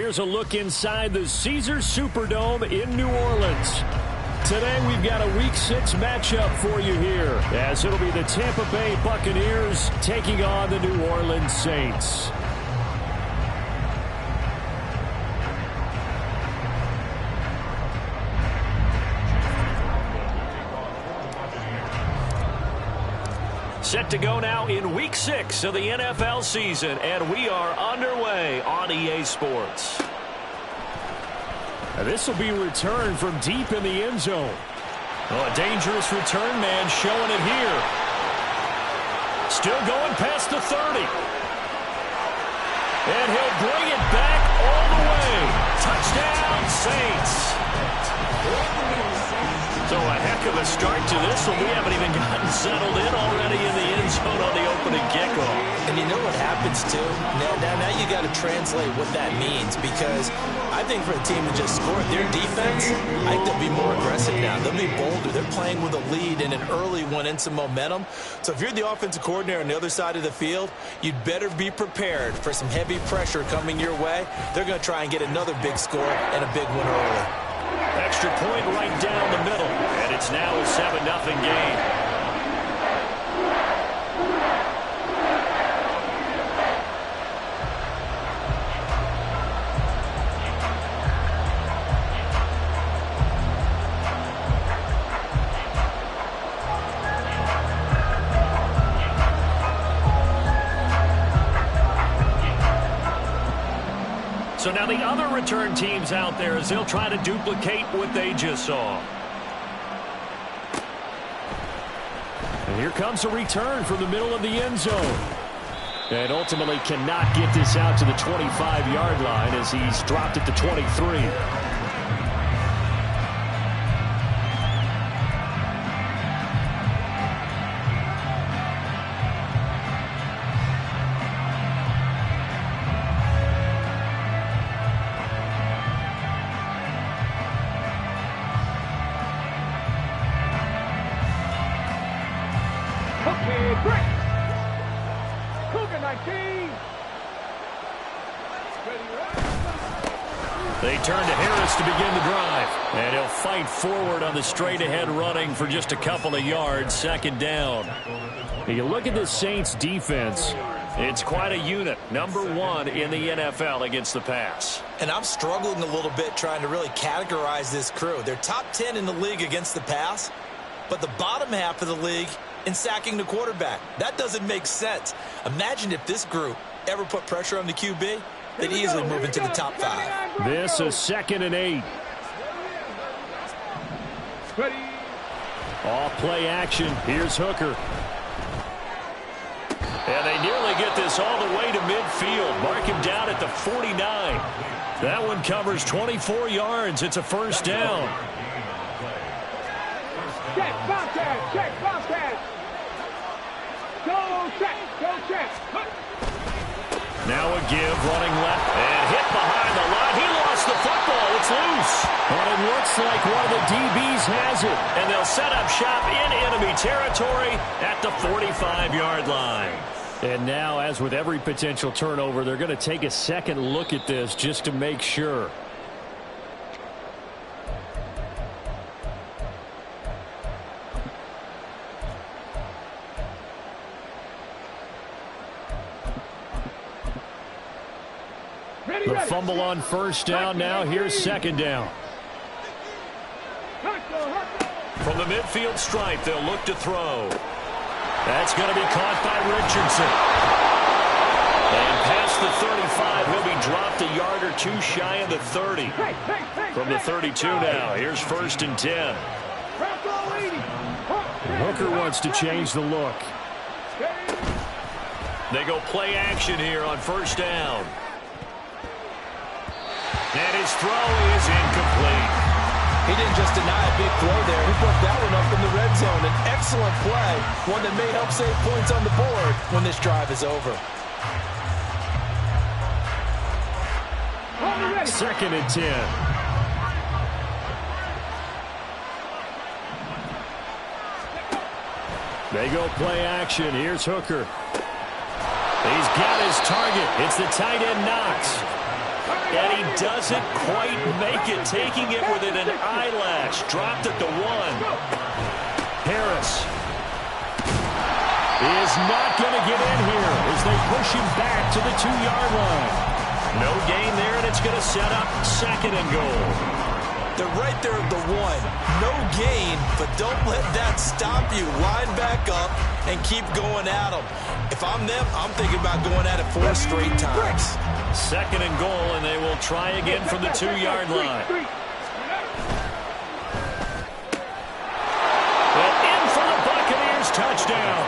Here's a look inside the Caesars Superdome in New Orleans. Today we've got a Week 6 matchup for you here, as it'll be the Tampa Bay Buccaneers taking on the New Orleans Saints. Set to go now in Week 6 of the NFL season, and we are underway on EA Sports. This will be returned from deep in the end zone. Oh, a dangerous return man showing it here. Still going past the 30. And he'll bring it back all the way. Touchdown, Saints. So a heck of a start to this one. We haven't even gotten settled in already in the end zone on the opening kickoff. And you know what happens, too? Now you got to translate what that means, because I think for a team to just score their defense, I think they'll be more aggressive now. They'll be bolder. They're playing with a lead and an early one and some momentum. So if you're the offensive coordinator on the other side of the field, you'd better be prepared for some heavy pressure coming your way. They're going to try and get another big score and a big one early. Extra point right down the middle, and it's now a 7-0 game. So now the other return teams out there as they'll try to duplicate what they just saw. And here comes a return from the middle of the end zone. And ultimately cannot get this out to the 25-yard line as he's dropped it to 23. They turn to Harris to begin the drive. And he'll fight forward on the straight-ahead running for just a couple of yards, second down. You look at the Saints' defense. It's quite a unit. Number 1 in the NFL against the pass. And I'm struggling a little bit trying to really categorize this crew. They're top 10 in the league against the pass, but the bottom half of the league in sacking the quarterback. That doesn't make sense. Imagine if this group ever put pressure on the QB, they'd easily move into the top 5. This is 2nd and 8. Off play action. Here's Hooker. And they nearly get this all the way to midfield. Mark him down at the 49. That one covers 24 yards. It's a first down. Check, Bobcat, check, Bobcat. Go check, go check. Now a give, running left, and hit behind the line. He lost the football. It's loose. But it looks like one of the DBs has it. And they'll set up shop in enemy territory at the 45-yard line. And now, as with every potential turnover, they're going to take a second look at this just to make sure. The fumble on first down. Now here's second down. From the midfield stripe, they'll look to throw. That's going to be caught by Richardson. And past the 35, he'll be dropped a yard or two shy of the 30. From the 32 now, here's 1st and 10. Hooker wants to change the look. They go play action here on first down. And his throw is incomplete. He didn't just deny a big throw there. He put that one up in the red zone. An excellent play, one that may help save points on the board when this drive is over. 2nd and 10. They go play action. Here's Hooker. He's got his target. It's the tight end Knox. And he doesn't quite make it, taking it within an eyelash. Dropped at the 1. Harris is not going to get in here as they push him back to the 2-yard line. No gain there, and it's going to set up 2nd and goal. They're right there at the 1. No gain, but don't let that stop you. Line back up and keep going at them. If I'm them, I'm thinking about going at it 4 straight times. 2nd and goal, and they will try again from the 2-yard line. And in for the Buccaneers touchdown.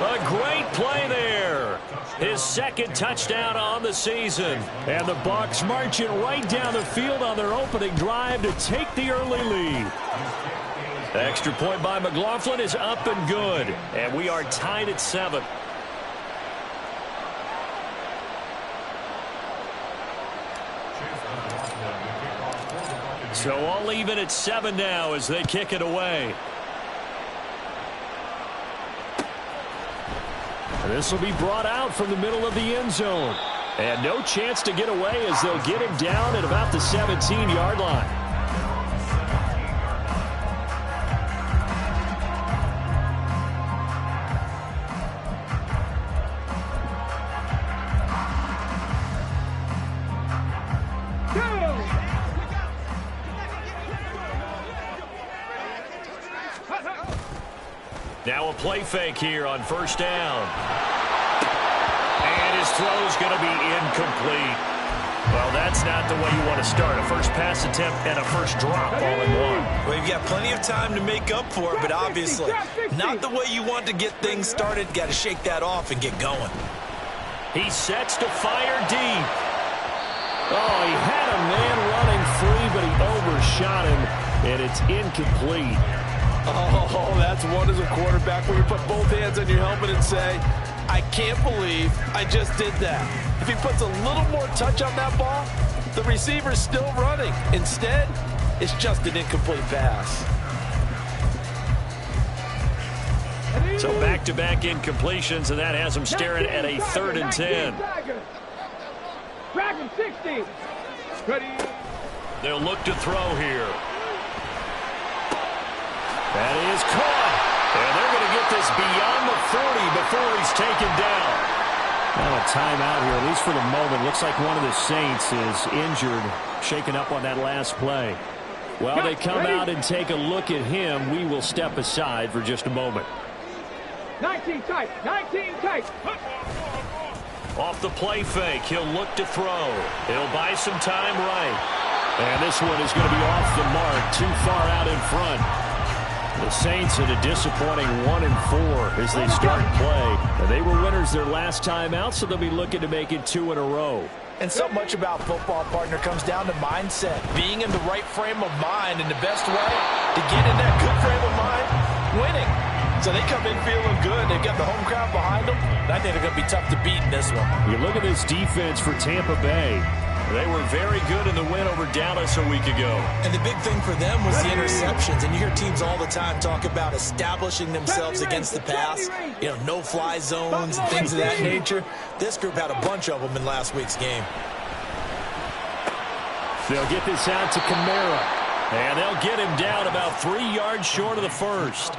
A great play there. His 2nd touchdown on the season. And the Bucs marching right down the field on their opening drive to take the early lead. Extra point by McLaughlin is up and good. And we are tied at 7. So all even at 7 now as they kick it away. This will be brought out from the middle of the end zone. And no chance to get away as they'll get him down at about the 17-yard line. Now a play fake here on 1st down. And his throw's going to be incomplete. Well, that's not the way you want to start. A first pass attempt and a first drop all in one. Well, you've got plenty of time to make up for it, but obviously not the way you want to get things started. Got to shake that off and get going. He sets to fire deep. Oh, he had a man running free, but he overshot him, and it's incomplete. Oh, that's one as a quarterback where you put both hands on your helmet and say, I can't believe I just did that. If he puts a little more touch on that ball, the receiver's still running. Instead, it's just an incomplete pass. So back-to-back incompletions, and that has him staring at a 3rd and 10. Dragon 60. Ready. They'll look to throw here. That is caught. And they're going to get this beyond the 40 before he's taken down. Now a timeout here, at least for the moment. Looks like one of the Saints is injured, shaken up on that last play. Well, they come out and take a look at him. We will step aside for just a moment. 19 tight. 19 tight. Off the play fake, he'll look to throw. He'll buy some time right. And this one is going to be off the mark, too far out in front. The Saints at a disappointing 1-4 as they start play. They were winners their last time out, so they'll be looking to make it 2 in a row. And so much about football, partner, comes down to mindset. Being in the right frame of mind, and the best way to get in that good frame of mind, winning. So they come in feeling good. They've got the home crowd behind them. And I think they're going to be tough to beat in this one. You look at this defense for Tampa Bay. They were very good in the win over Dallas a week ago. And the big thing for them was the interceptions. And you hear teams all the time talk about establishing themselves against the pass. You know, no-fly zones and things of that nature. This group had a bunch of them in last week's game. They'll get this out to Kamara. And they'll get him down about 3 yards short of the first.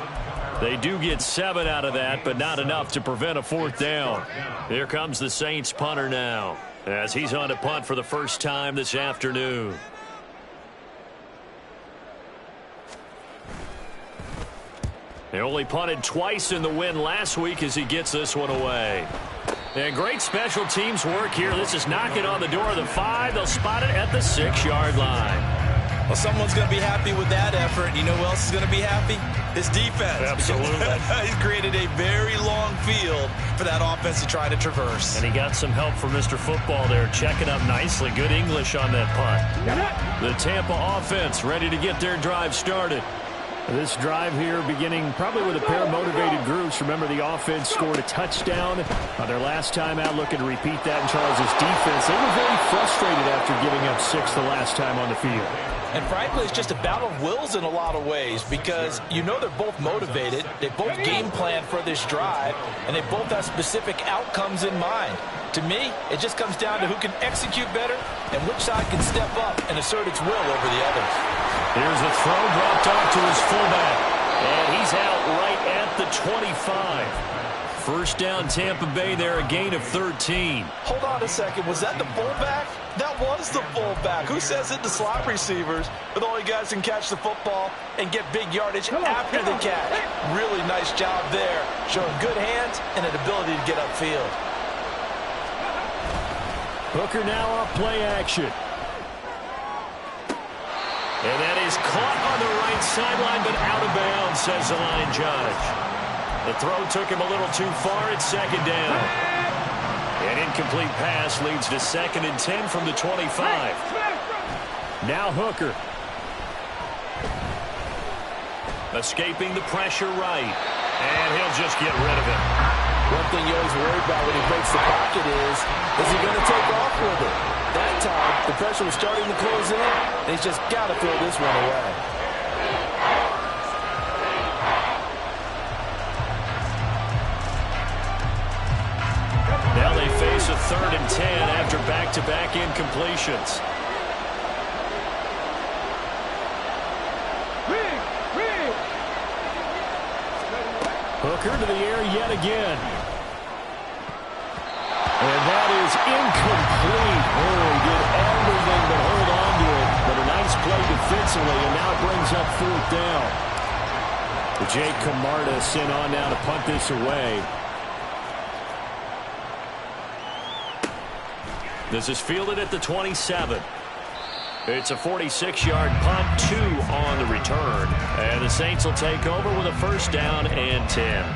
They do get 7 out of that, but not enough to prevent a 4th down. Here comes the Saints punter now, as he's on to punt for the first time this afternoon. They only punted twice in the win last week as he gets this one away. And great special teams work here. This is knocking on the door of the 5. They'll spot it at the 6-yard line. Well, someone's going to be happy with that effort. You know who else is going to be happy? His defense. Absolutely. He's created a very long field for that offense to try to traverse. And he got some help from Mr. Football there, checking up nicely. Good English on that punt. The Tampa offense ready to get their drive started. This drive here beginning probably with a pair of motivated groups. Remember, the offense scored a touchdown on their last time out, looking to repeat that in Charles' defense. They were very frustrated after giving up 6 the last time on the field. And frankly, it's just a battle of wills in a lot of ways because you know they're both motivated. They both game plan for this drive, and they both have specific outcomes in mind. To me, it just comes down to who can execute better and which side can step up and assert its will over the other. Here's a throw dropped off to his fullback. And he's out right at the 25. First down, Tampa Bay there, a gain of 13. Hold on a second. Was that the fullback? That was the fullback. Who says it to slot receivers? But only guys can catch the football and get big yardage after the catch. Really nice job there, showing good hands and an ability to get upfield. Hooker now off play action. And that is caught on the right sideline, but out of bounds, says the line judge. The throw took him a little too far. It's second down. An incomplete pass leads to 2nd and 10 from the 25. Now Hooker. Escaping the pressure right. And he'll just get rid of it. One thing you always worry about when he breaks the pocket is he going to take off with it? That time, the pressure was starting to close in, and he's just got to throw this one away. Now they face a 3rd and 10 after back-to-back incompletions. Hooker to the air yet again. And that is incomplete. Oh, he did everything but hold on to it. But a nice play defensively, and now brings up 4th down. Jake Camarda sent on now to punt this away. This is fielded at the 27. It's a 46-yard punt, 2 on the return. And the Saints will take over with a 1st down and 10.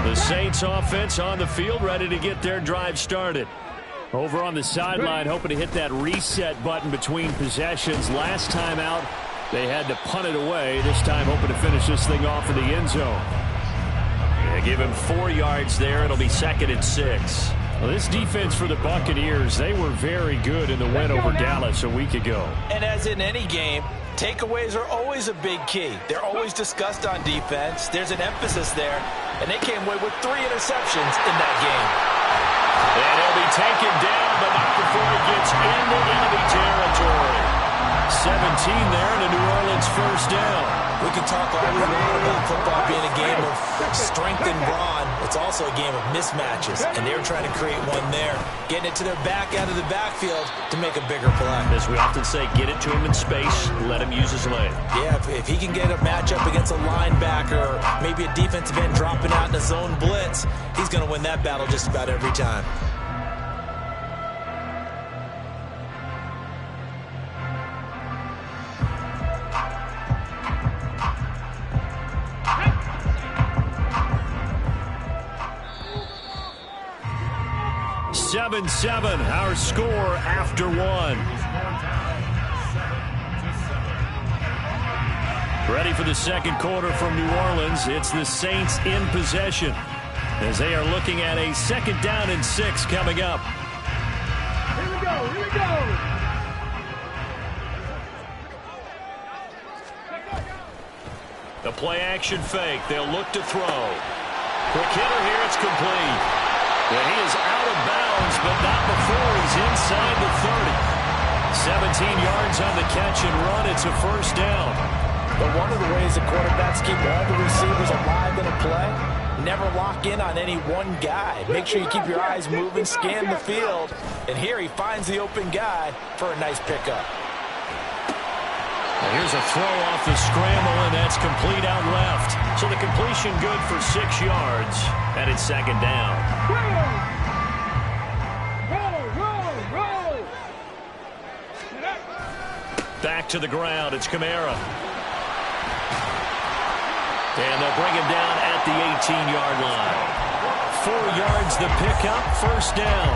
The Saints offense on the field, ready to get their drive started. Over on the sideline, hoping to hit that reset button between possessions. Last time out, they had to punt it away. This time, hoping to finish this thing off in the end zone. Yeah, give him 4 yards there. It'll be 2nd and 6. Well, this defense for the Buccaneers, they were very good in the win over Dallas a week ago. And as in any game, takeaways are always a big key. They're always discussed on defense. There's an emphasis there, and they came away with 3 interceptions in that game. And he'll be taken down, but not before he gets into enemy territory. 17 there, and a New Orleans 1st down. We can talk all we want about football being a game of strength and brawn. It's also a game of mismatches, and they're trying to create one there, getting it to their back out of the backfield to make a bigger play. As we often say, get it to him in space, let him use his leg. Yeah, if he can get a matchup against a linebacker or maybe a defensive end dropping out in a zone blitz, he's going to win that battle just about every time. Seven, our score after 1. Ready for the second quarter from New Orleans. It's the Saints in possession as they are looking at a 2nd down and 6 coming up. Here we go. The play action fake. They'll look to throw. Quick hitter here. It's complete. And he is out of bounds, but not before he's inside the 30. 17 yards on the catch and run. It's a 1st down. But one of the ways the quarterbacks keep all the receivers alive in a play, never lock in on any one guy. Make sure you keep your eyes moving, scan the field. And here he finds the open guy for a nice pickup. And here's a throw off the scramble, and that's complete out left. So the completion good for 6 yards, and it's 2nd down. Roll. Back to the ground. It's Kamara. And they'll bring him down at the 18-yard line. 4 yards the pickup, 1st down.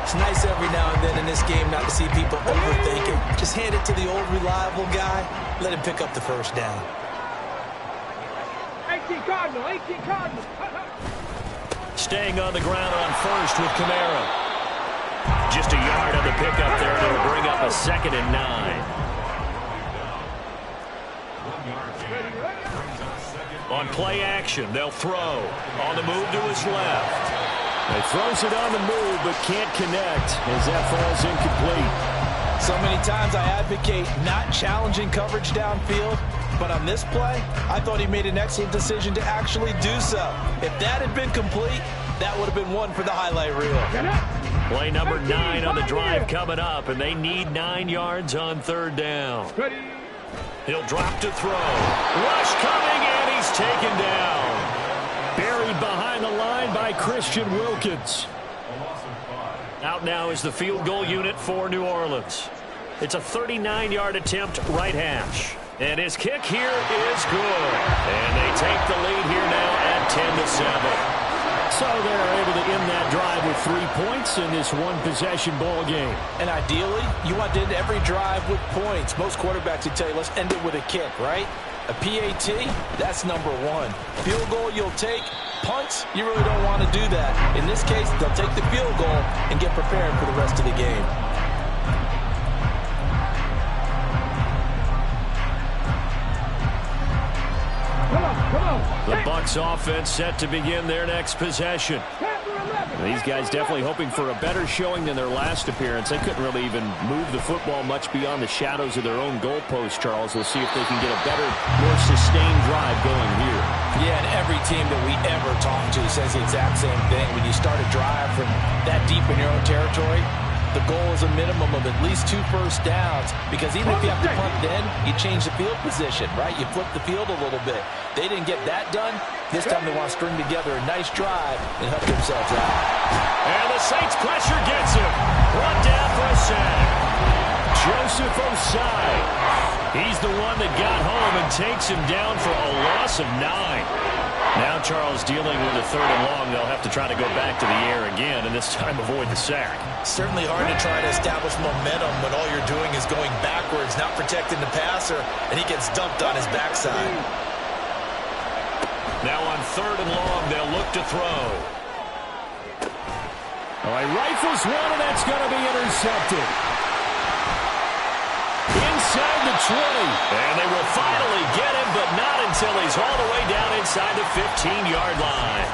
It's nice every now and then in this game not to see people overthink it. Just hand it to the old reliable guy. Let him pick up the 1st down. 18 Cardinal. Staying on the ground on 1st with Kamara. Just a yard on the pickup there. They'll bring up a 2nd and 9. On play action, they'll throw. On the move to his left. He throws it on the move, but can't connect as that falls incomplete. So many times I advocate not challenging coverage downfield, but on this play, I thought he made an excellent decision to actually do so. If that had been complete, that would have been one for the highlight reel. Play number 9 on the drive coming up, and they need 9 yards on third down. He'll drop to throw. Rush coming, and he's taken down. Buried behind the line by Christian Wilkins. Out now is the field goal unit for New Orleans. It's a 39-yard attempt, right hash. And his kick here is good. And they take the lead here now at 10-7. So they're able to end that drive with 3 points in this one-possession ball game. And ideally, you want to end every drive with points. Most quarterbacks would tell you, let's end it with a kick, right? A PAT, that's number 1. Field goal, you'll take. Punts, you really don't want to do that. In this case, they'll take the field goal and get prepared for the rest of the game. The Bucs offense set to begin their next possession. These guys definitely hoping for a better showing than their last appearance. They couldn't really even move the football much beyond the shadows of their own goalpost, Charles. We'll see if they can get a better, more sustained drive going here. Yeah, and every team that we ever talk to says the exact same thing. When you start a drive from that deep in your own territory, the goal is a minimum of at least 2 first downs, because even if you have to punt then, you change the field position, right? You flip the field a little bit. They didn't get that done. This time they want to string together a nice drive and help themselves out. And the Saints pressure gets him. Brought down for a sack. Joseph Osai. He's the one that got home and takes him down for a loss of 9. Now Charles dealing with a 3rd and long. They'll have to try to go back to the air again, and this time avoid the sack. Certainly hard to try to establish momentum when all you're doing is going backwards, not protecting the passer, and he gets dumped on his backside. Now on 3rd and long, they'll look to throw. All right, rifles one, and that's going to be intercepted. Inside the 20. And they will finally get him, but not until he's all the way down inside the 15-yard line.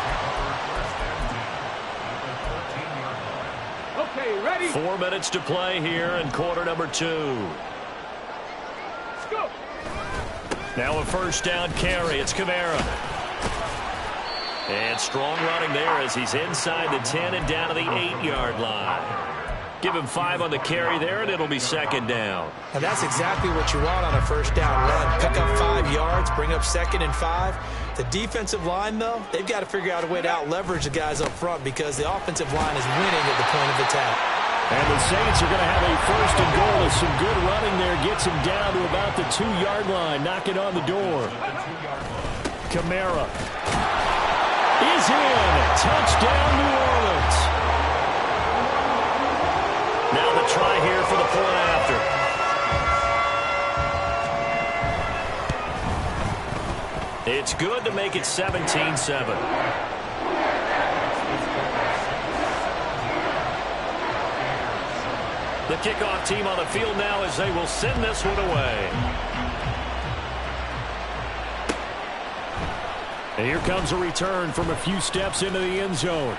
Okay, ready? 4 minutes to play here in quarter number 2. Let's go. Now a first down carry. It's Kamara. And strong running there as he's inside the 10 and down to the 8-yard line. Give him 5 on the carry there, and it'll be 2nd down. And that's exactly what you want on a first down run. Pick up 5 yards, bring up 2nd and 5. The defensive line, though, they've got to figure out a way to out-leverage the guys up front, because the offensive line is winning at the point of attack. And the Saints are going to have a 1st and goal with some good running there. Gets him down to about the 2-yard line. Knock it on the door. Kamara is in. Touchdown, New Orleans. Now the try here for the point after. It's good to make it 17-7. The kickoff team on the field now as they will send this one away. And here comes a return from a few steps into the end zone.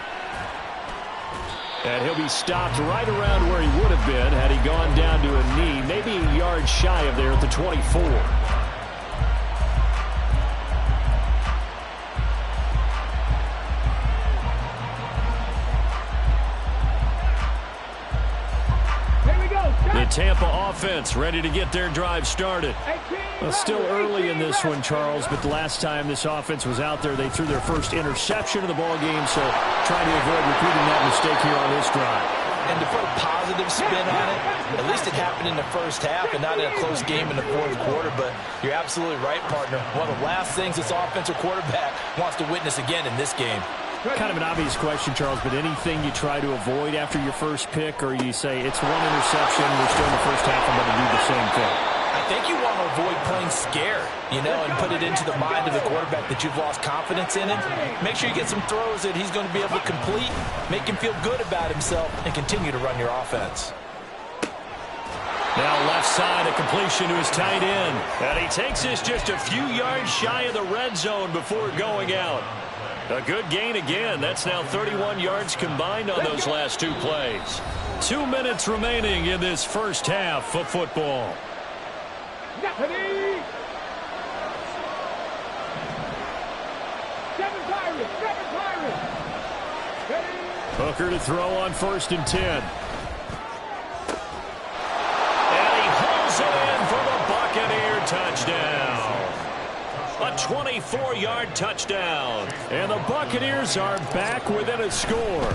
And he'll be stopped right around where he would have been had he gone down to a knee, maybe a yard shy of there at the 24. The Tampa offense ready to get their drive started. Well, still early in this one, Charles, but the last time this offense was out there, they threw their first interception of the ball game, so trying to avoid repeating that mistake here on this drive. And to put a positive spin on it, at least it happened in the first half and not in a close game in the 4th quarter, but you're absolutely right, partner. One of the last things this offensive quarterback wants to witness again in this game. Kind of an obvious question, Charles, but anything you try to avoid after your first pick, or you say it's one interception, we're still in the first half, I'm going to do the same thing? I think you want to avoid playing scared, and put it into the mind of the quarterback that you've lost confidence in him. Make sure you get some throws that he's going to be able to complete, make him feel good about himself, and continue to run your offense. Now left side, a completion to his tight end. And he takes this just a few yards shy of the red zone before going out. A good gain again. That's now 31 yards combined on those last two plays. 2 minutes remaining in this first half of football. Hooker to throw on 1st and 10. And he hauls it in for the Buccaneer touchdown. A 24-yard touchdown. And the Buccaneers are back within a score.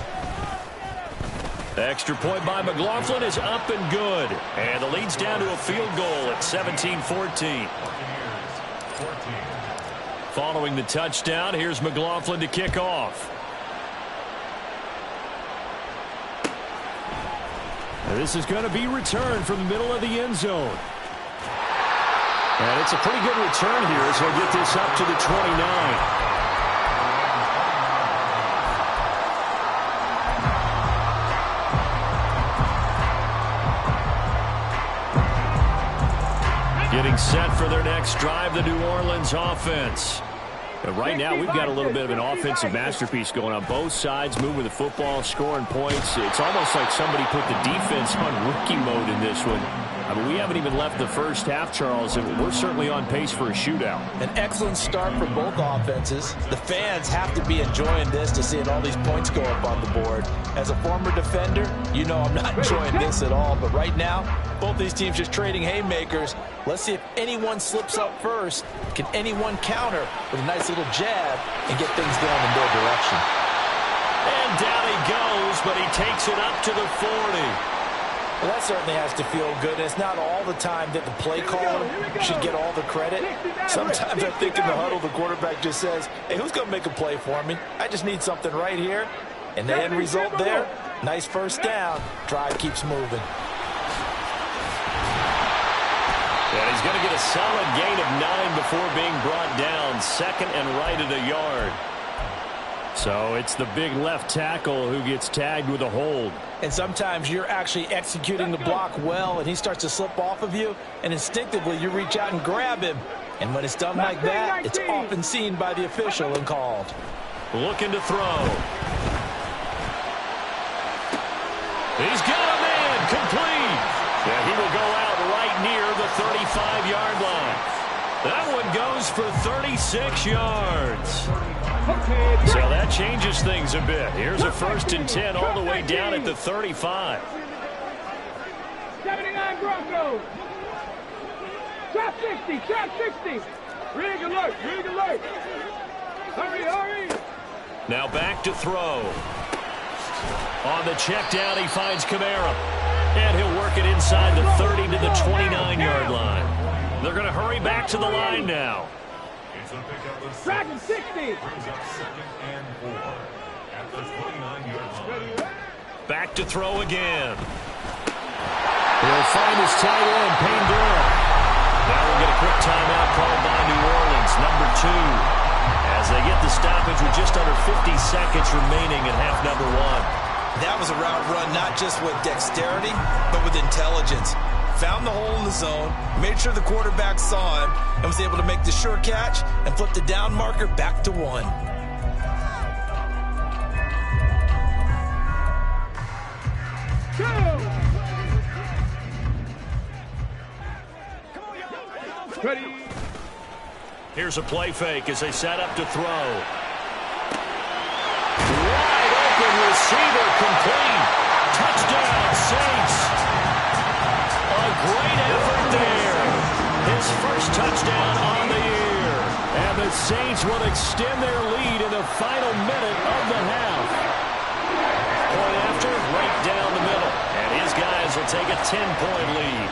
Extra point by McLaughlin is up and good. And the lead's down to a field goal at 17-14. Following the touchdown, here's McLaughlin to kick off. This is going to be returned from the middle of the end zone. And it's a pretty good return here as he'll get this up to the 29. Getting set for their next drive, the New Orleans offense. And right now, we've got a little bit of an offensive masterpiece going on both sides, moving the football, scoring points. It's almost like somebody put the defense on rookie mode in this one. I mean, we haven't even left the first half, Charles, and we're certainly on pace for a shootout. An excellent start for both offenses. The fans have to be enjoying this to seeing all these points go up on the board. As a former defender, you know I'm not enjoying this at all, but right now, both these teams just trading haymakers. Let's see if anyone slips up first. Can anyone counter with a nice little jab and get things going in their direction? And down he goes, but he takes it up to the 40. Well, that certainly has to feel good. And it's not all the time that the play caller should get all the credit. Sometimes I think in the huddle, the quarterback just says, hey, who's going to make a play for me? I just need something right here. And the end result there, nice first down. Drive keeps moving. And he's going to get a solid gain of 9 before being brought down. 2nd and right at a yard. So it's the big left tackle who gets tagged with a hold. And sometimes you're actually executing the block well, and he starts to slip off of you, and instinctively you reach out and grab him. And when it's done like that, it's often seen by the official and called. Looking to throw. He's got a man complete. Yeah, he will go out right near the 35-yard line. That one goes for 36 yards. So that changes things a bit. Here's a 1st and 10 all the way down at the 35. 79 Broncos. Trap 60, trap 60. Rig alert, rig alert. Hurry, hurry. Now back to throw. On the check down, he finds Kamara. And he'll work it inside the 30 to the 29-yard line. They're going to hurry back to the line now. Dragon 60. Back to throw again. He'll find his tight end, Payne Durham. Now we'll get a quick timeout called by New Orleans, number 2. As they get the stoppage with just under 50 seconds remaining in half number 1. That was a route run not just with dexterity, but with intelligence. Found the hole in the zone, made sure the quarterback saw him, and was able to make the sure catch and flip the down marker back to 1. Ready. Here's a play fake as they set up to throw. Wide open receiver complete. Touchdown, Saints. A great effort there. His first touchdown on the year. And the Saints will extend their lead in the final minute of the half. Point after, right down the middle. And his guys will take a 10-point lead.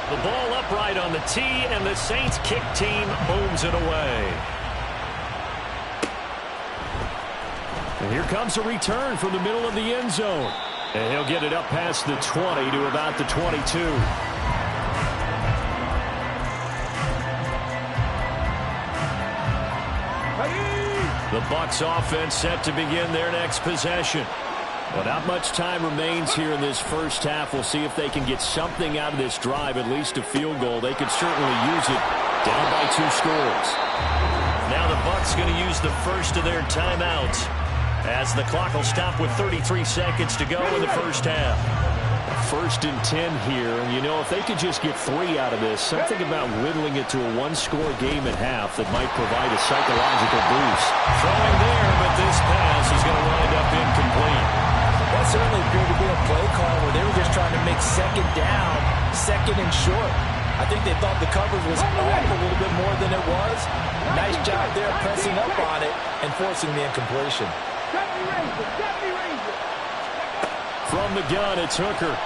The ball upright on the tee, and the Saints kick team booms it away. And here comes a return from the middle of the end zone. And he'll get it up past the 20 to about the 22. The Bucs offense set to begin their next possession. Well, not much time remains here in this first half. We'll see if they can get something out of this drive, at least a field goal. They could certainly use it. Down by 2 scores. Now the Bucs going to use the first of their timeouts as the clock will stop with 33 seconds to go in the first half. 1st and 10 here, and you know, if they could just get 3 out of this, something about whittling it to a 1-score game at half that might provide a psychological boost. Throwing there, but this pass is going to wind up incomplete. That certainly appeared to be a play call where they were just trying to make 2nd down, 2nd and short. I think they thought the coverage was off a little bit more than it was. Nice job there pressing up on it and forcing the incompletion. From the gun, it's Hooker.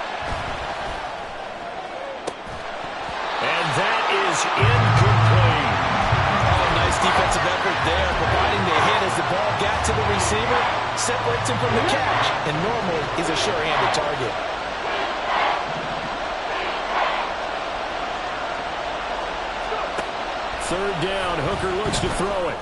And that is incomplete. Oh, nice defensive effort there, providing the hit as the ball got to the receiver, separates him from the catch, and normally he's a sure-handed target. 3rd down, Hooker looks to throw it.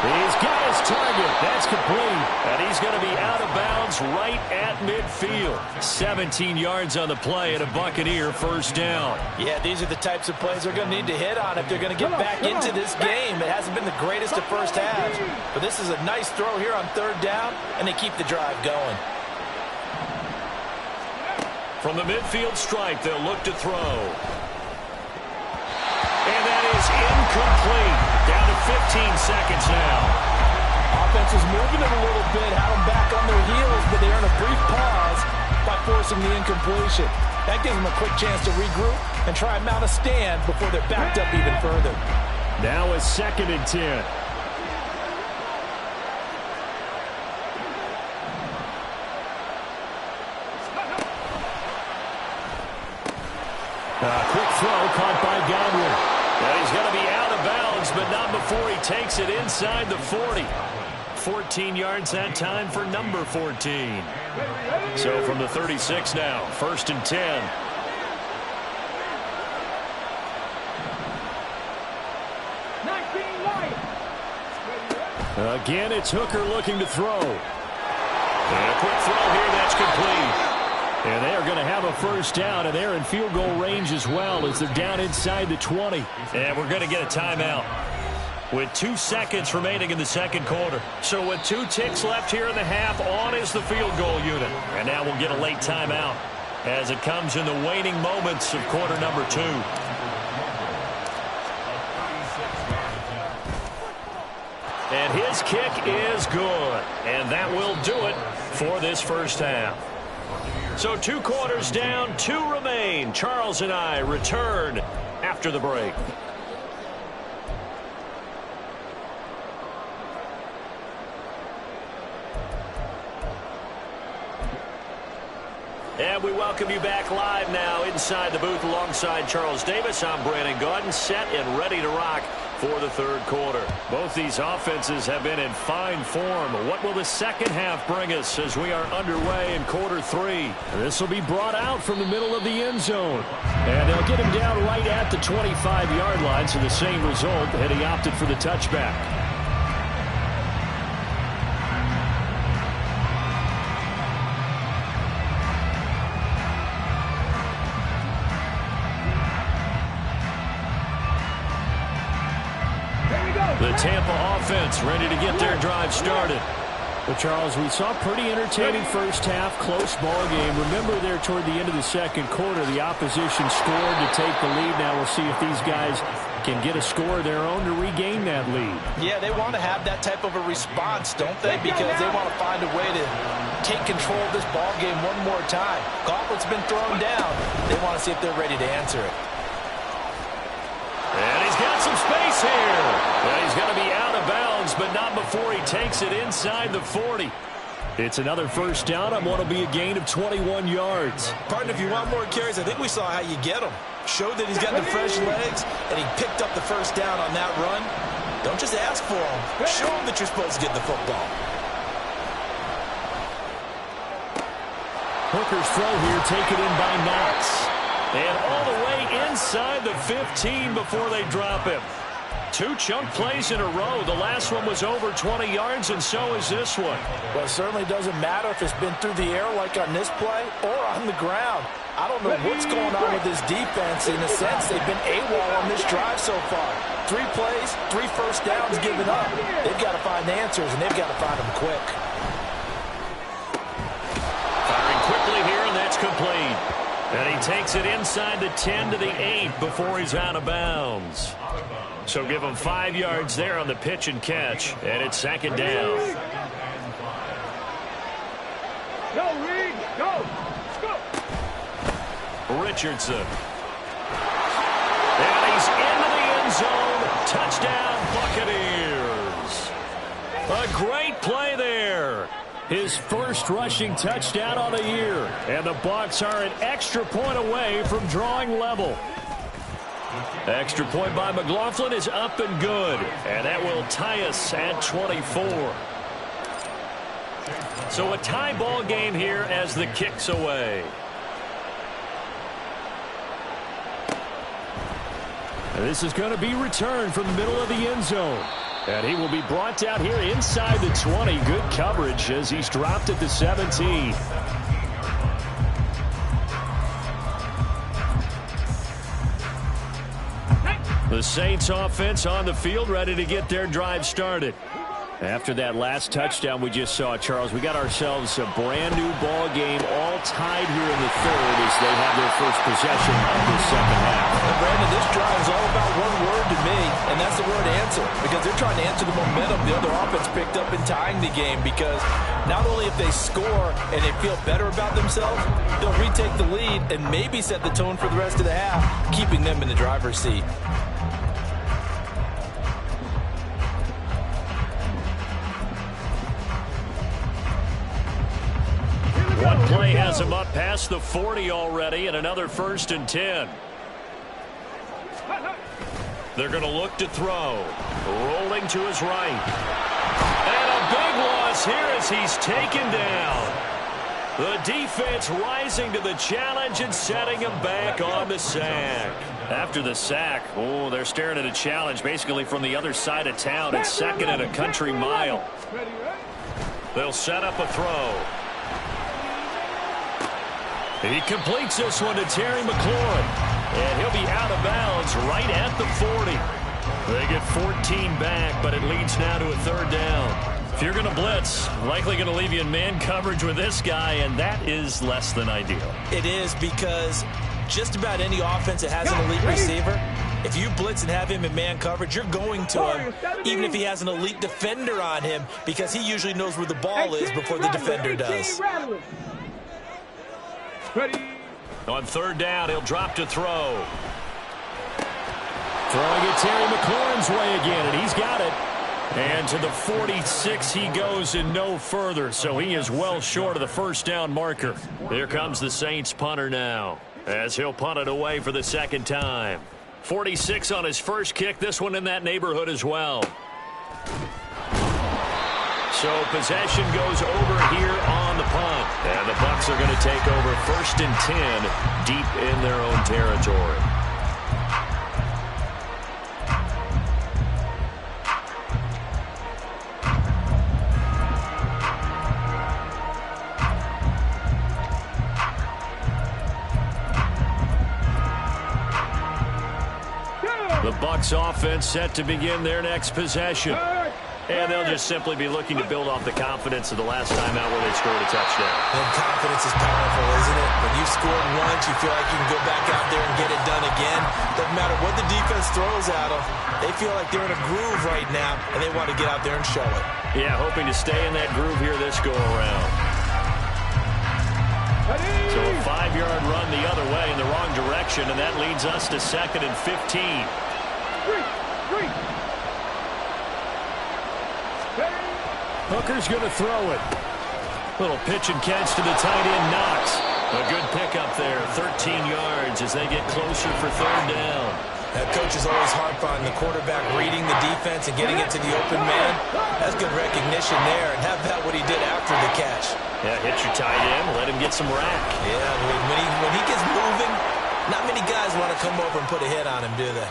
He's got his target. That's complete. And he's going to be out of bounds right at midfield. 17 yards on the play and a Buccaneer 1st down. Yeah, these are the types of plays they're going to need to hit on if they're going to get back into this game. It hasn't been the greatest of first halves, but this is a nice throw here on 3rd down, and they keep the drive going. From the midfield stripe, they'll look to throw. And that is incomplete. Down to 15 seconds now. Offense is moving it a little bit, had them back on their heels, but they earn a brief pause by forcing the incompletion. That gives them a quick chance to regroup and try and mount a stand before they're backed up even further. Now a 2nd and 10. Quick throw caught by Godwin. Well, he's going to be out of bounds, but not before he takes it inside the 40. 14 yards that time for number 14. So from the 36 now, 1st and 10. Again, it's Hooker looking to throw. And a quick throw here, that's complete. And they are going to have a 1st down, and they're in field goal range as well as they're down inside the 20. And we're going to get a timeout with 2 seconds remaining in the 2nd quarter. So with 2 ticks left here in the half, on is the field goal unit. And now we'll get a late timeout as it comes in the waning moments of quarter number 2. And his kick is good. And that will do it for this 1st half. So 2 quarters down, 2 remain. Charles and I return after the break. And we welcome you back live now inside the booth alongside Charles Davis. I'm Brandon Gaudin, set and ready to rock for the 3rd quarter. Both these offenses have been in fine form. What will the 2nd half bring us as we are underway in quarter 3? This will be brought out from the middle of the end zone. And they'll get him down right at the 25-yard line, so the same result, and he opted for the touchback. The Tampa offense ready to get their drive started. Well, Charles, we saw a pretty entertaining first half, close ball game. Remember there toward the end of the 2nd quarter, the opposition scored to take the lead. Now we'll see if these guys can get a score of their own to regain that lead. Yeah, they want to have that type of a response, don't they? Because they want to find a way to take control of this ball game one more time. Gauntlet's been thrown down. They want to see if they're ready to answer it. And he's got some space here. Well, he's going to be out of bounds, but not before he takes it inside the 40. It's another 1st down on what will be a gain of 21 yards. Partner, if you want more carries, I think we saw how you get him. Showed that he's got the fresh legs, and he picked up the 1st down on that run. Don't just ask for him. Show him that you're supposed to get the football. Hooker's throw here taken in by Knox. And all the way inside the 15 before they drop him. 2 chunk plays in a row. The last one was over 20 yards, and so is this one. Well, it certainly doesn't matter if it's been through the air like on this play or on the ground. I don't know what's going on with this defense. In a sense, they've been AWOL on this drive so far. 3 plays, 3 first downs given up. They've got to find answers, and they've got to find them quick. Firing quickly here, and that's complete. And he takes it inside the 10 to the 8 before he's out of bounds. So give him 5 yards there on the pitch and catch. And it's 2nd down. Go, Reed, go. Richardson. And he's into the end zone. Touchdown, Buccaneers. A great play there. His first rushing touchdown on the year. And the Bucs are an extra point away from drawing level. Extra point by McLaughlin is up and good. And that will tie us at 24. So a tie ball game here as the kick's away. And this is going to be returned from the middle of the end zone. And he will be brought down here inside the 20. Good coverage as he's dropped at the 17. The Saints offense on the field, ready to get their drive started. After that last touchdown we just saw, Charles, we got ourselves a brand new ball game, all tied here in the third as they have their first possession of the second half. And Brandon, this drive is all about one word to me, and that's the word answer, because they're trying to answer the momentum the other offense picked up in tying the game, because not only if they score and they feel better about themselves, they'll retake the lead and maybe set the tone for the rest of the half, keeping them in the driver's seat. One play has him up past the 40 already, and another 1st and 10. They're going to look to throw. Rolling to his right. And a big loss here as he's taken down. The defense rising to the challenge and setting him back on the sack. After the sack, oh, they're staring at a challenge basically from the other side of town. It's 2nd and a country mile. They'll set up a throw. He completes this one to Terry McLaurin. And he'll be out of bounds right at the 40. They get 14 back, but it leads now to a 3rd down. If you're going to blitz, likely going to leave you in man coverage with this guy, and that is less than ideal. It is, because just about any offense that has an elite receiver, if you blitz and have him in man coverage, you're going to him, even if he has an elite defender on him, because he usually knows where the ball is before the defender does. On 3rd down, he'll drop to throw. Throwing it Terry McLaurin's way again, and he's got it. And to the 46 he goes and no further, so he is well short of the 1st down marker. Here comes the Saints punter now, as he'll punt it away for the 2nd time. 46 on his first kick, this one in that neighborhood as well. So possession goes over here on the punt. And the Bucs are going to take over 1st and 10 deep in their own territory. The Bucs offense set to begin their next possession. And they'll just simply be looking to build off the confidence of the last time out where they scored a touchdown. And confidence is powerful, isn't it? When you've scored once, you feel like you can go back out there and get it done again. Doesn't matter what the defense throws at them. They feel like they're in a groove right now, and they want to get out there and show it. Yeah, hoping to stay in that groove here this go-around. So a 5-yard run the other way in the wrong direction, and that leads us to 2nd and 15. Hooker's going to throw it. Little pitch and catch to the tight end, Knox. A good pickup there, 13 yards as they get closer for 3rd down. That coach is always hard on the quarterback reading the defense and getting it to the open man. That's good recognition there, and how about what he did after the catch? Yeah, hit your tight end, let him get some rack. Yeah, when he gets moving, not many guys want to come over and put a hit on him, do they?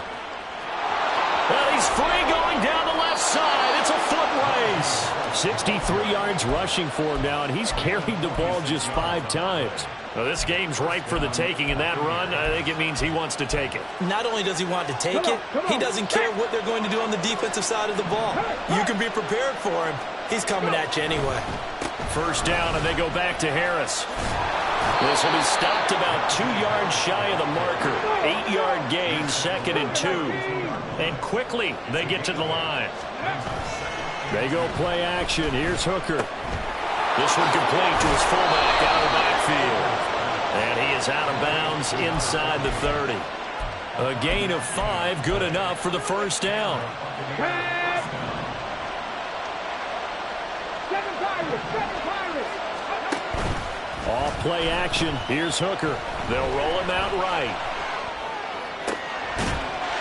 And he's free going down the left side. It's a foot race. 63 yards rushing for him now, and he's carried the ball just 5 times. Well, this game's ripe for the taking, in that run, I think it means he wants to take it. Not only does he want to take it, he doesn't care what they're going to do on the defensive side of the ball. You can be prepared for him. He's coming at you anyway. First down, and they go back to Harris. This will be stopped about 2 yards shy of the marker. 8-yard gain, 2nd and 2. And quickly, they get to the line. They go play action. Here's Hooker. This one complete to his fullback out of the backfield. And he is out of bounds inside the 30. A gain of 5, good enough for the first down. Off play action. Here's Hooker. They'll roll him out right.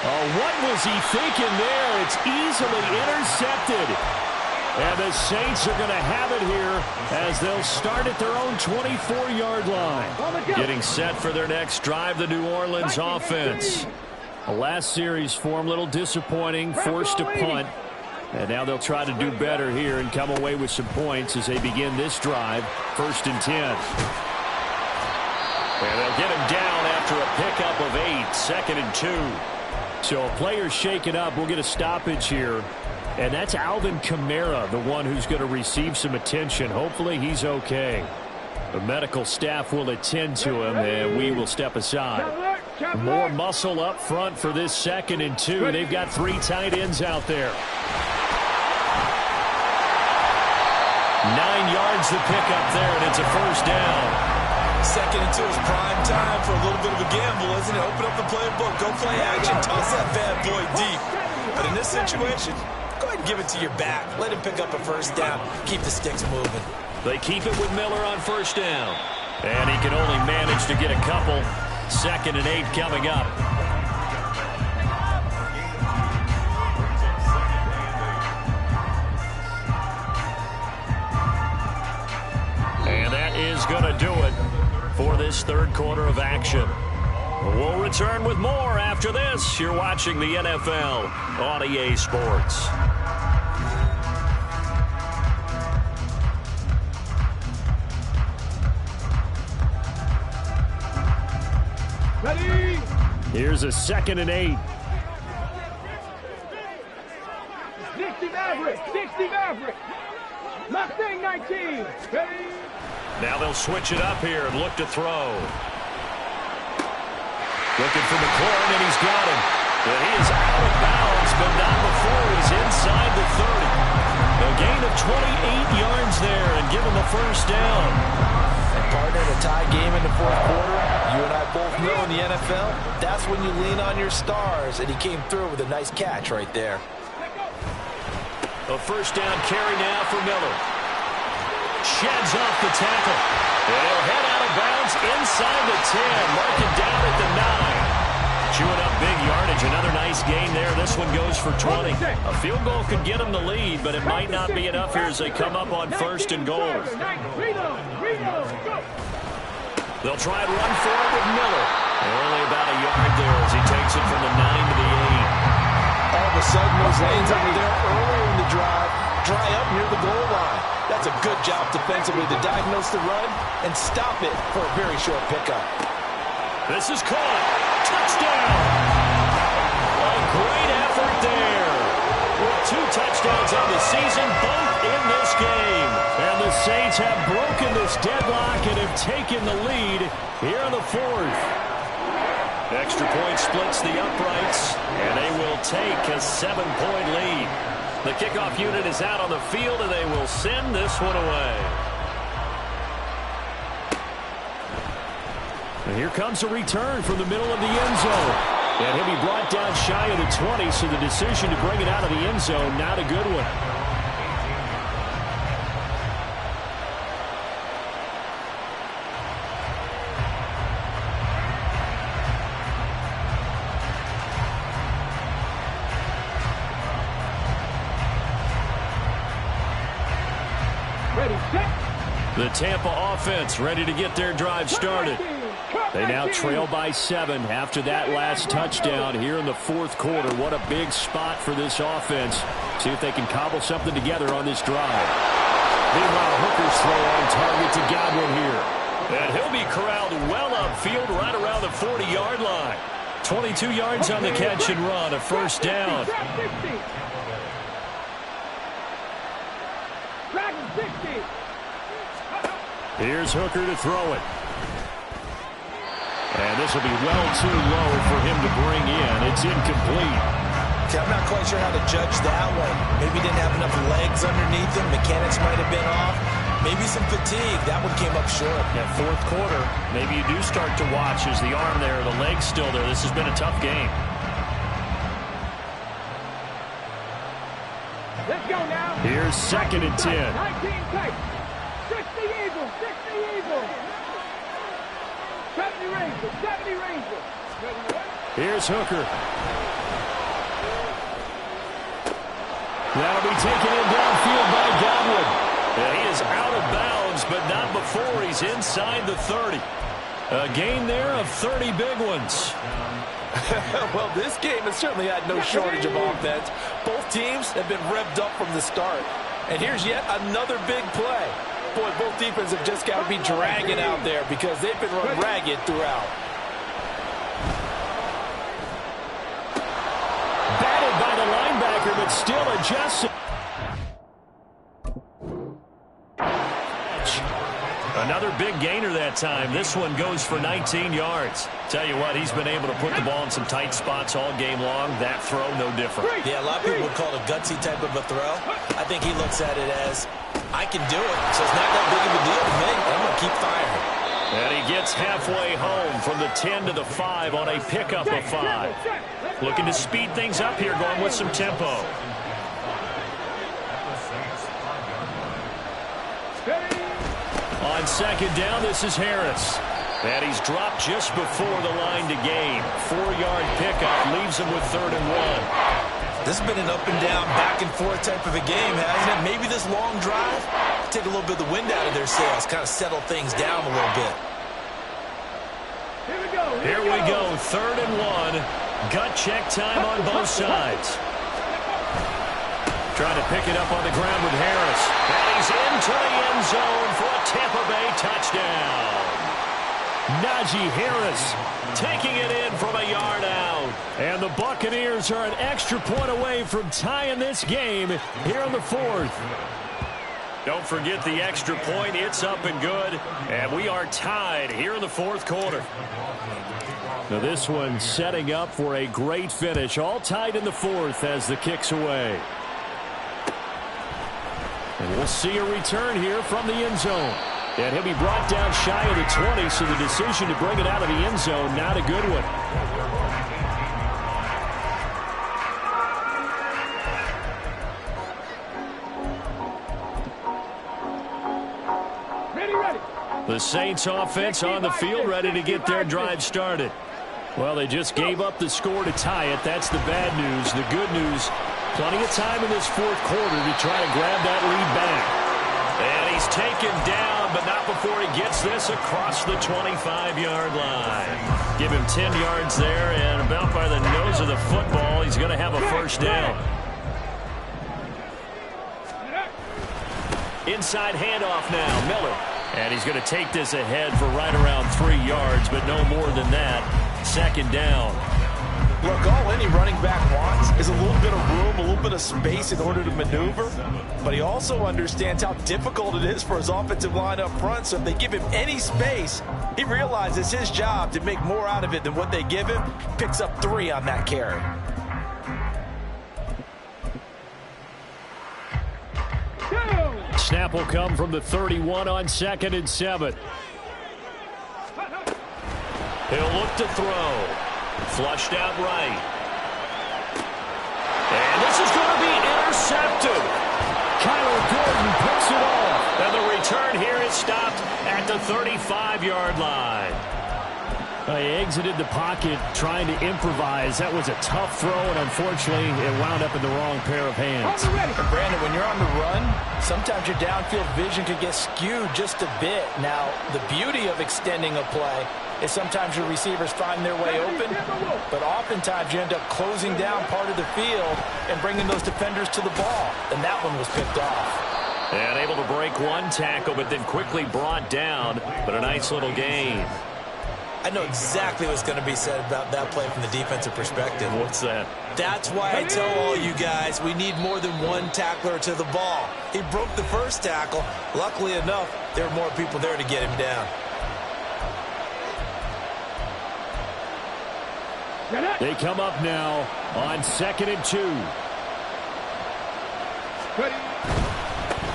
Oh, what was he thinking there? It's easily intercepted. And the Saints are going to have it here as they'll start at their own 24-yard line. Getting set for their next drive, the New Orleans offense. The last series for them, a little disappointing, forced to punt. And now they'll try to do better here and come away with some points as they begin this drive, 1st and 10. And they'll get him down after a pickup of 8, 2nd and 2. So a player's shaken up. We'll get a stoppage here. And that's Alvin Kamara, the one who's going to receive some attention. Hopefully he's okay. The medical staff will attend to him, and we will step aside. More muscle up front for this 2nd and 2. They've got 3 tight ends out there. 9 yards to pick up there, and it's a first down. 2nd and 2 is prime time for a little bit of a gamble, isn't it? Open up the playbook, go play action, toss that bad boy deep. But in this situation, go ahead and give it to your back. Let him pick up a first down. Keep the sticks moving. They keep it with Miller on first down. And he can only manage to get a couple. 2nd and 8 coming up. And that is going to do it for this 3rd quarter of action. We'll return with more after this. You're watching the NFL on EA Sports. Ready? Here's a 2nd and 8. 60 Maverick. 60 Maverick. Mustang 19. Ready? Now they'll switch it up here and look to throw. Looking for McLaurin, and he's got him. But he is out of bounds, but not before he's inside the 30. A gain of 28 yards there and give him a first down. And partner, in a tie game in the 4th quarter, you and I both know in the NFL, that's when you lean on your stars, and he came through with a nice catch right there. A first down carry now for Miller. Sheds off the tackle. They'll head out of bounds inside the 10. Mark it down at the 9. Chewing up big yardage. Another nice gain there. This one goes for 20. A field goal could get them the lead, but it might not be enough here as they come up on 1st and goal. They'll try and run for it with Miller. They're only about a yard there as he takes it from the 9 to the 8. All of a sudden, those lanes over there earlier in the drive dry up near the goal line. That's a good job defensively to diagnose the run and stop it for a very short pickup. This is caught. Touchdown. A great effort there. With 2 touchdowns on the season, both in this game. And the Saints have broken this deadlock and have taken the lead here in the 4th. Extra point splits the uprights, and they will take a 7-point lead. The kickoff unit is out on the field, and they will send this one away. And here comes a return from the middle of the end zone. And he'll be brought down shy of the 20, so the decision to bring it out of the end zone, not a good one. Ready, set. The Tampa offense ready to get their drive started. Cut. They now trail by 7 after that last touchdown here in the fourth quarter. What a big spot for this offense. See if they can cobble something together on this drive. Meanwhile, Hooker's throw on target to Godwin here. And he'll be corralled well upfield right around the 40-yard line. 22 yards on the catch and run, a first down. Here's Hooker to throw it. And this will be well too low for him to bring in. It's incomplete. I'm not quite sure how to judge that one. Maybe he didn't have enough legs underneath him. Mechanics might have been off. Maybe some fatigue. That one came up short. That fourth quarter, maybe you do start to watch as the arm there, the leg's still there. This has been a tough game. Let's go now. Here's 2nd and 10. 19 tight. 60 Eagles. 60 Eagles. 70 Rangers. 70 Rangers. Here's Hooker. That'll be taken in downfield by Godwin. And he is out of bounds, but not before he's inside the 30. A gain there of 30 big ones. Well, this game has certainly had no shortage of offense. Both teams have been revved up from the start. And here's yet another big play. Boy, both defenses have just got to be dragging out there because they've been run ragged throughout. Batted by the linebacker, but still adjusted. Another big gainer that time. This one goes for 19 yards. Tell you what, he's been able to put the ball in some tight spots all game long. That throw, no different. Yeah, a lot of people would call it a gutsy type of a throw. I think he looks at it as, I can do it, so it's not that big of a deal to me. I'm going to keep firing. And he gets halfway home from the 10 to the 5 on a pickup of 5. Looking to speed things up here, going with some tempo. On 2nd down, this is Harris. And he's dropped just before the line to gain. 4-yard pickup leaves him with 3rd and 1. This has been an up and down, back and forth type of a game, hasn't it? Maybe this long drive, take a little bit of the wind out of their sails, kind of settle things down a little bit. Here we go, 3rd and 1. Gut check time on both sides. Trying to pick it up on the ground with Harris. And he's into the end zone for a Tampa Bay touchdown. Najee Harris taking it in from a yard out. And the Buccaneers are an extra point away from tying this game here in the 4th. Don't forget the extra point. It's up and good. And we are tied here in the 4th quarter. Now this one setting up for a great finish. All tied in the 4th as the kick's away. And we'll see a return here from the end zone. And he'll be brought down shy of the 20, so the decision to bring it out of the end zone, not a good one. The Saints offense on the field, ready to get their drive started. Well, they just gave up the score to tie it. That's the bad news. The good news, plenty of time in this 4th quarter to try to grab that lead back. And he's taken down, but not before he gets this across the 25-yard line. Give him 10 yards there, and about by the nose of the football, he's going to have a first down. Inside handoff now, Miller. And he's going to take this ahead for right around 3 yards, but no more than that. 2nd down. Look, all any running back wants is a little bit of room, a little bit of space in order to maneuver. But he also understands how difficult it is for his offensive line up front. So if they give him any space, he realizes his job to make more out of it than what they give him. Picks up 3 on that carry. Snap will come from the 31 on 2nd and 7. He'll look to throw. Flushed out right. And this is going to be intercepted. Kyler Gordon picks it off. And the return here is stopped at the 35-yard line. He exited the pocket trying to improvise. That was a tough throw, and unfortunately, it wound up in the wrong pair of hands. Brandon, when you're on the run, sometimes your downfield vision could get skewed just a bit. Now, the beauty of extending a play is sometimes your receivers find their way open, but oftentimes you end up closing down part of the field and bringing those defenders to the ball, and that one was picked off. And able to break one tackle, but then quickly brought down, but a nice little gain. I know exactly what's going to be said about that play from the defensive perspective. What's that? That's why I tell all you guys we need more than one tackler to the ball. He broke the first tackle. Luckily enough, there were more people there to get him down. They come up now on 2nd and 2.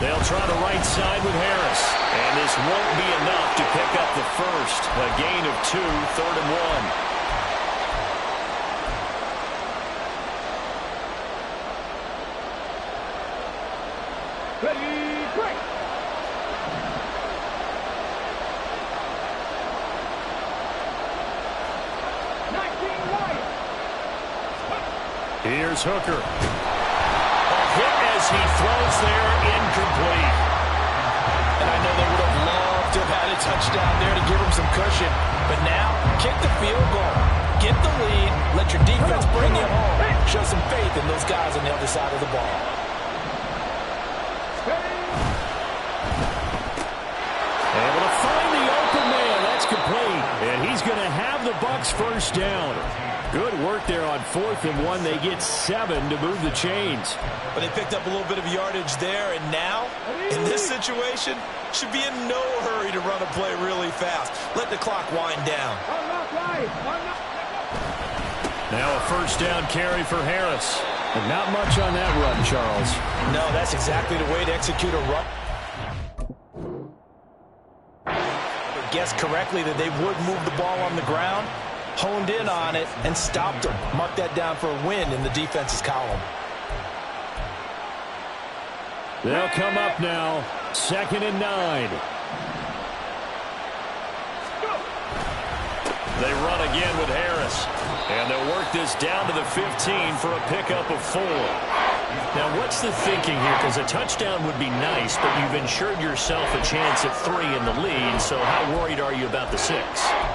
They'll try the right side with Harris. And this won't be enough to pick up the first. A gain of 2, 3rd and 1. Ready, break. Here's Hooker. A hit as he throws there, incomplete. And I know they would have loved to have had a touchdown there to give him some cushion. But now, kick the field goal. Get the lead. Let your defense bring you home. Show some faith in those guys on the other side of the ball. Able to find the open man. That's complete. And he's going to have the Bucs first down. Good work there on 4th and 1. They get 7 to move the chains. But they picked up a little bit of yardage there. And now, in this situation, should be in no hurry to run a play really fast. Let the clock wind down. Now a first down carry for Harris. And not much on that run, Charles. No, that's exactly the way to execute a run. But guessed correctly that they would move the ball on the ground, honed in on it, and stopped them. Mark that down for a win in the defense's column. They'll come up now, 2nd and 9. They run again with Harris. And they'll work this down to the 15 for a pickup of 4. Now, what's the thinking here? Because a touchdown would be nice, but you've ensured yourself a chance at 3 in the lead, so how worried are you about the 6?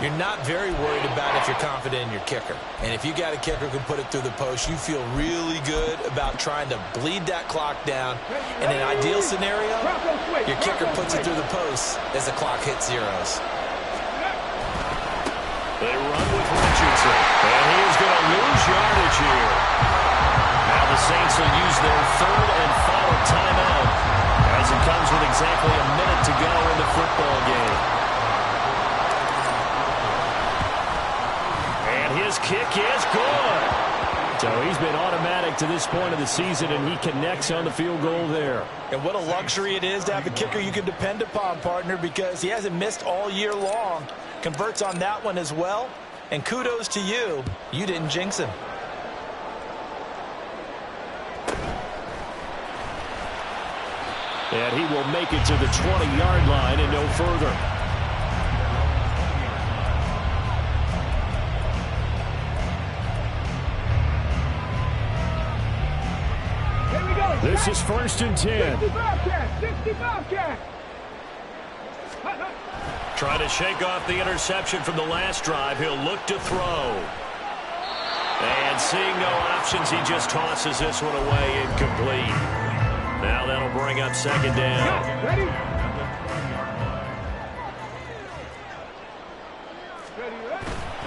You're not very worried about if you're confident in your kicker. And if you got a kicker who can put it through the post, you feel really good about trying to bleed that clock down. In an ideal scenario, your kicker puts it through the post as the clock hits zeros. They run with Richardson, and he is going to lose yardage here. Now the Saints will use their 3rd and final timeout as it comes with exactly a minute to go in the football game. And his kick is good. So he's been automatic to this point of the season, and he connects on the field goal there. And what a luxury it is to have a kicker you can depend upon, partner, because he hasn't missed all year long. Converts on that one as well. And kudos to you. You didn't jinx him. And he will make it to the 20-yard line and no further. This is 1st and 10. 60 Bobcat. Trying to shake off the interception from the last drive. He'll look to throw. And seeing no options, he just tosses this one away incomplete. Now that'll bring up 2nd down. Ready?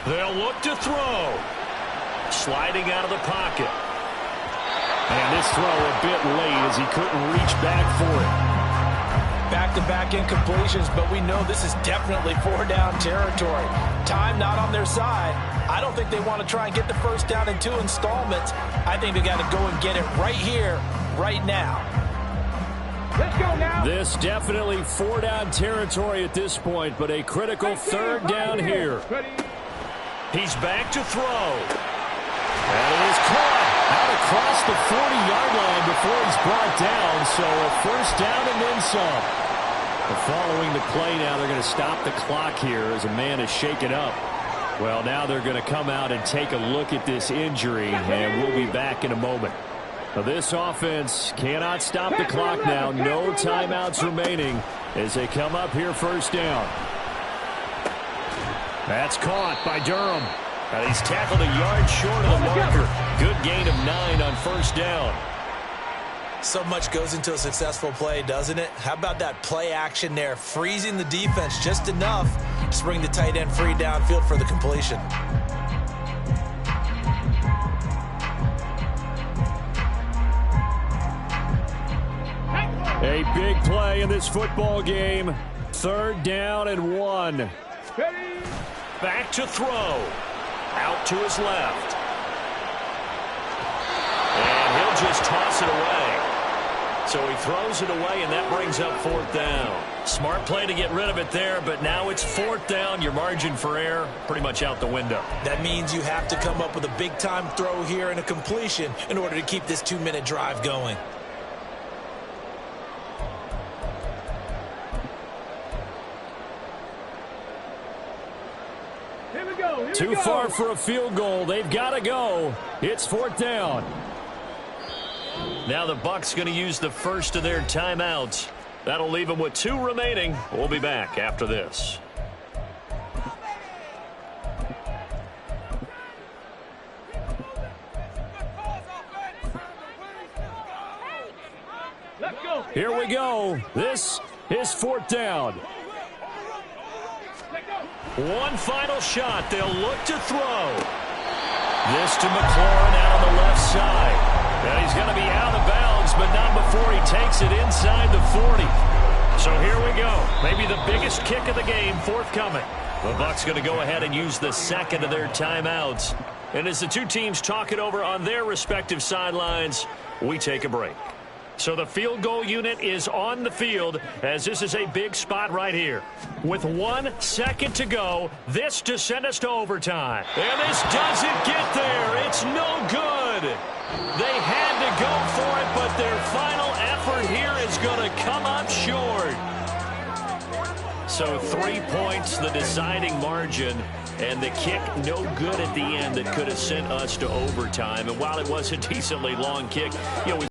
They'll look to throw. Sliding out of the pocket. And this throw a bit late as he couldn't reach back for it. Back-to-back incompletions, but we know this is definitely 4-down territory. Time not on their side. I don't think they want to try and get the first down in 2 installments. I think they got to go and get it right here, right now. Let's go now. This definitely 4-down territory at this point, but a critical 3rd down here. He's back to throw. And it is caught out across the 40-yard line before he's brought down, so a first down and then some. Following the play now, they're going to stop the clock here as a man is shaken up. Well, now they're going to come out and take a look at this injury, and we'll be back in a moment. Now, this offense cannot stop the clock now. No timeouts remaining as they come up here first down. That's caught by Durham. And he's tackled a yard short of the marker. Good gain of 9 on first down. So much goes into a successful play, doesn't it? How about that play action there, freezing the defense just enough to bring the tight end free downfield for the completion. A big play in this football game. 3rd down and 1. Back to throw. Out to his left. And he'll just toss it away. So he throws it away, and that brings up 4th down. Smart play to get rid of it there, but now it's 4th down. Your margin for error pretty much out the window. That means you have to come up with a big-time throw here and a completion in order to keep this 2-minute drive going. Too far for a field goal. They've got to go. It's 4th down. Now the Bucs going to use the first of their timeouts. That'll leave them with 2 remaining. We'll be back after this. Here we go. This is 4th down. One final shot. They'll look to throw. This to McLaurin out on the left side. And he's going to be out of bounds, but not before he takes it inside the 40. So here we go. Maybe the biggest kick of the game forthcoming. The Bucs going to go ahead and use the second of their timeouts. And as the two teams talk it over on their respective sidelines, we take a break. So the field goal unit is on the field as this is a big spot right here. With 1 second to go, this to send us to overtime. And this doesn't get there. It's no good. They had to go for it, but their final effort here is going to come up short. So 3 points, the deciding margin, and the kick no good at the end that could have sent us to overtime. And while it was a decently long kick, you know,